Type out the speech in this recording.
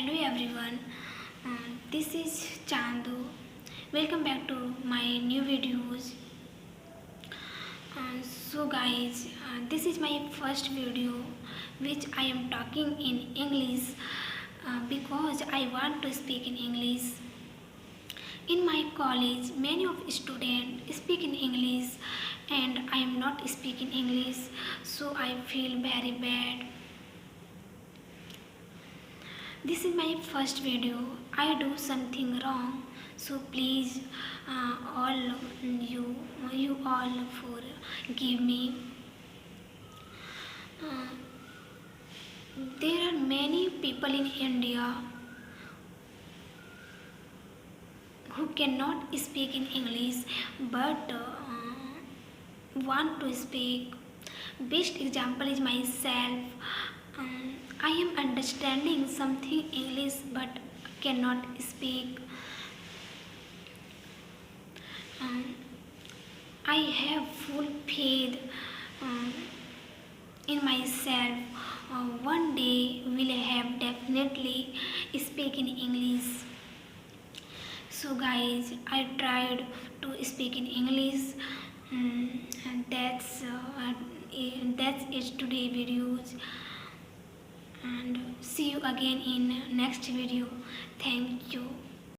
Hello everyone, this is Chandu. Welcome back to my new videos. So guys, this is my first video which I am talking in English because I want to speak in English. In my college, many of students speak in English and I am not speaking English, so I feel very bad. This is my first video. I do something wrong, so please, all you all forgive me. Uh, there are many people in India who cannot speak in English but want to speak. Best example is myself. I am understanding something English but cannot speak. Um, I have full faith in myself. One day will have definitely speak in English. So guys, I tried to speak in English, and that's it today videos. And see you again in next video. Thank you.